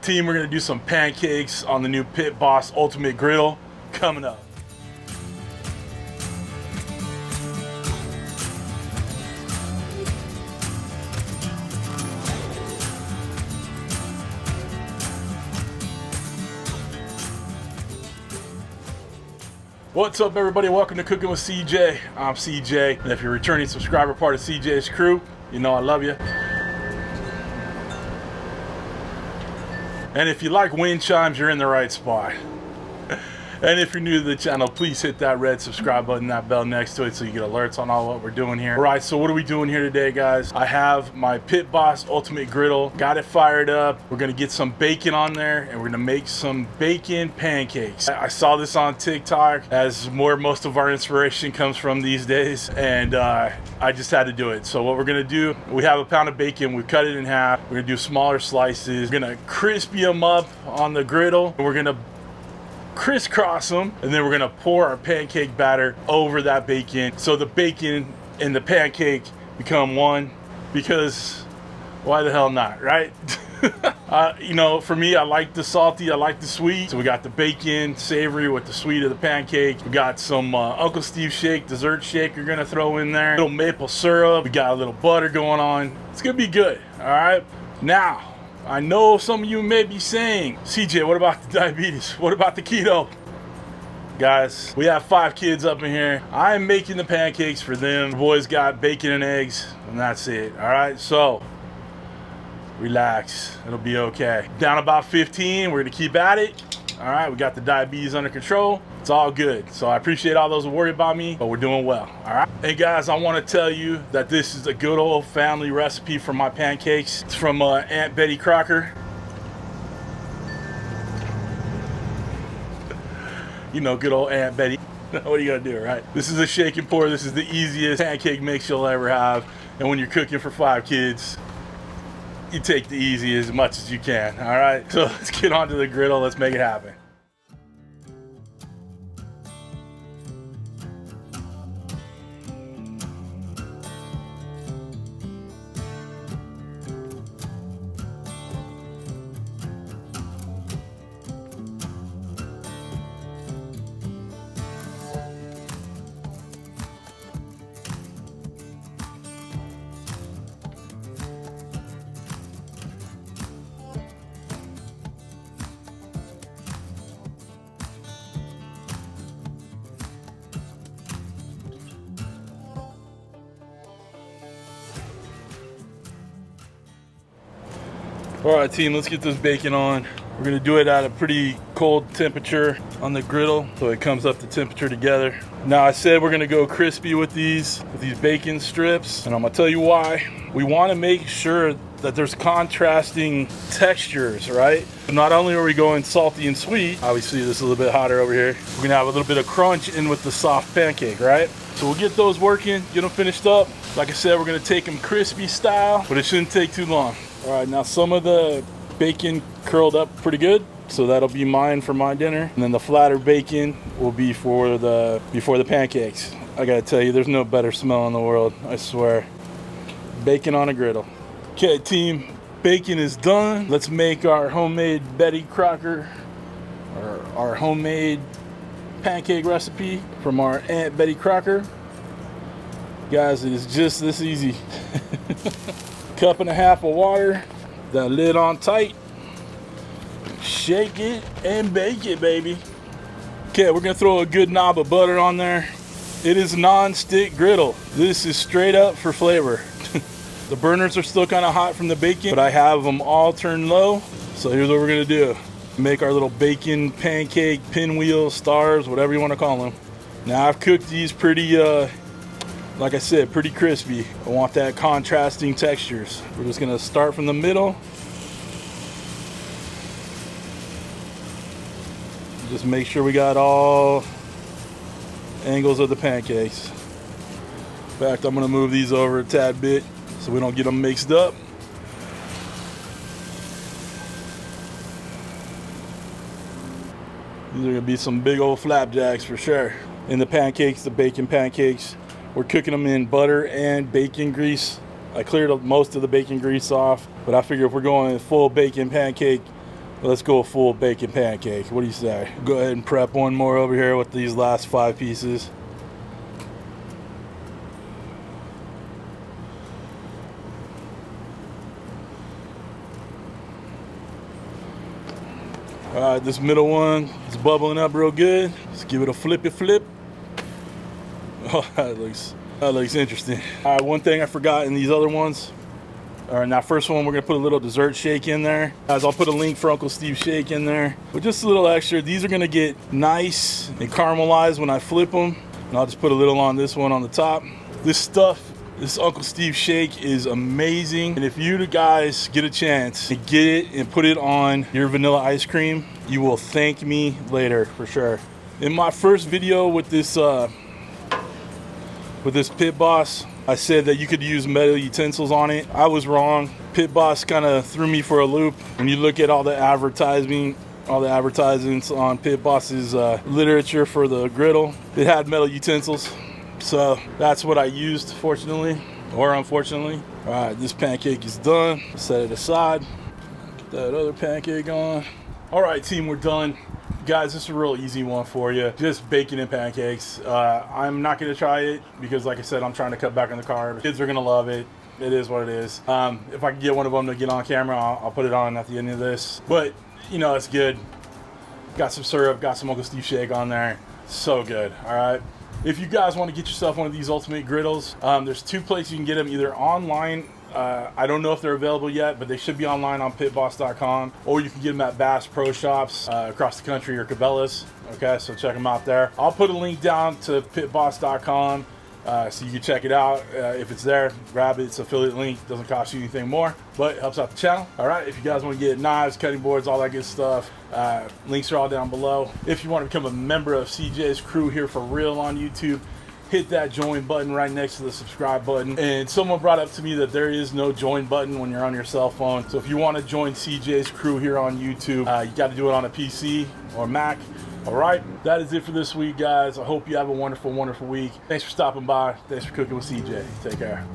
Team, we're gonna do some pancakes on the new Pit Boss Ultimate Griddle coming up. What's up, everybody? Welcome to Cooking with CJ. I'm CJ, and if you're a returning subscriber, part of CJ's crew, you know I love you. And if you like wind chimes, you're in the right spot. And if you're new to the channel, please hit that red subscribe button, that bell next to it, so you get alerts on all what we're doing here. All right, so what are we doing here today, guys? I have my Pit Boss Ultimate Griddle. Got it fired up. We're gonna get some bacon on there, and we're gonna make some bacon pancakes. I saw this on TikTok, as most of our inspiration comes from these days, and I just had to do it. So what we're gonna do, we have a pound of bacon. We cut it in half. We're gonna do smaller slices. We're gonna crispy them up on the griddle, and we're gonna crisscross them, and then we're gonna pour our pancake batter over that bacon, so the bacon and the pancake become one, because why the hell not, right? You know, for me, I like the salty, I like the sweet. So we got the bacon savory with the sweet of the pancake. We got some Uncle Steve shake, dessert shake you're gonna throw in there. A little maple syrup. We got a little butter going on. It's gonna be good, all right? Now, I know some of you may be saying, CJ, what about the diabetes? What about the keto? Guys, we have 5 kids up in here. I'm making the pancakes for them. The boys got bacon and eggs, and that's it, all right? So, relax, it'll be okay. Down about 15, we're gonna keep at it. All right, we got the diabetes under control. It's all good. So I appreciate all those who worry about me, but we're doing well, all right? Hey guys, I wanna tell you that this is a good old family recipe for my pancakes. It's from Aunt Betty Crocker. You know, good old Aunt Betty. What are you gonna do, right? This is a shake and pour. This is the easiest pancake mix you'll ever have. And when you're cooking for 5 kids, you take the easy as much as you can, all right? So let's get onto the griddle. Let's make it happen. All right, team, let's get this bacon on. We're gonna do it at a pretty cold temperature on the griddle, so it comes up to temperature together. Now, I said we're gonna go crispy with these bacon strips, and I'm gonna tell you why. We wanna make sure that there's contrasting textures, right? Not only are we going salty and sweet, obviously this is a little bit hotter over here, we're gonna have a little bit of crunch in with the soft pancake, right? So we'll get those working, get them finished up. Like I said, we're gonna take them crispy style, but it shouldn't take too long. All right, now some of the bacon curled up pretty good, so that'll be mine for my dinner. And then the flatter bacon will be for the pancakes. I gotta tell you, there's no better smell in the world, I swear. Bacon on a griddle. Okay, team, bacon is done. Let's make our homemade Betty Crocker, or our homemade pancake recipe from our Aunt Betty Crocker. Guys, it is just this easy. 1.5 cups of water, that lid on tight, shake it and bake it, baby. Okay, we're gonna throw a good knob of butter on there. It is non-stick griddle. This is straight up for flavor. The burners are still kind of hot from the bacon, but I have them all turned low. So here's what we're gonna do. Make our little bacon pancake pinwheel stars, whatever you wanna call them. Now I've cooked these pretty, like I said, pretty crispy. I want that contrasting textures. We're just gonna start from the middle. Just make sure we got all angles of the pancakes. In fact, I'm gonna move these over a tad bit so we don't get them mixed up. These are gonna be some big old flapjacks for sure. In the pancakes, the bacon pancakes, we're cooking them in butter and bacon grease. I cleared most of the bacon grease off, but I figure if we're going full bacon pancake, Let's go full bacon pancake. What do you say? Go ahead and prep one more over here with these last 5 pieces. All right, this middle one is bubbling up real good. Let's give it a flippy flip. Oh, that looks interesting. All right, one thing I forgot in these other ones. All right, now first one, we're gonna put a little dessert shake in there. Guys, I'll put a link for Uncle Steve's shake in there. But just a little extra. These are gonna get nice and caramelized when I flip them. And I'll just put a little on this one on the top. This stuff, this Uncle Steve shake is amazing. And if you guys get a chance to get it and put it on your vanilla ice cream, you will thank me later for sure. In my first video with this Pit Boss, I said that you could use metal utensils on it. I was wrong. Pit Boss kind of threw me for a loop. When you look at all the advertisements on Pit Boss's literature for the griddle, it had metal utensils. So that's what I used, fortunately or unfortunately. All right, this pancake is done. Set it aside. Get that other pancake on. All right, team, we're done. Guys, this is a real easy one for you. Just bacon and pancakes. I'm not gonna try it because, like I said, I'm trying to cut back on the carbs. Kids are gonna love it. It is what it is. If I can get one of them to get on camera, I'll put it on at the end of this. But, you know, it's good. Got some syrup, got some Uncle Steve shake on there. So good, all right? If you guys want to get yourself one of these Ultimate Griddles, there's 2 places you can get them, either online. I don't know if they're available yet, but they should be online on pitboss.com, or you can get them at Bass Pro Shops across the country or Cabela's. Okay, so check them out there. I'll put a link down to pitboss.com so you can check it out. If it's there, grab it. It's an affiliate link. Doesn't cost you anything more, but it helps out the channel. All right, if you guys want to get knives, cutting boards, all that good stuff, links are all down below. If you want to become a member of CJ's crew here for real on YouTube, hit that join button right next to the subscribe button. And someone brought up to me that there is no join button when you're on your cell phone. So if you want to join CJ's crew here on YouTube, you got to do it on a PC or Mac. All right, that is it for this week, guys. I hope you have a wonderful, wonderful week. Thanks for stopping by. Thanks for cooking with CJ. Take care.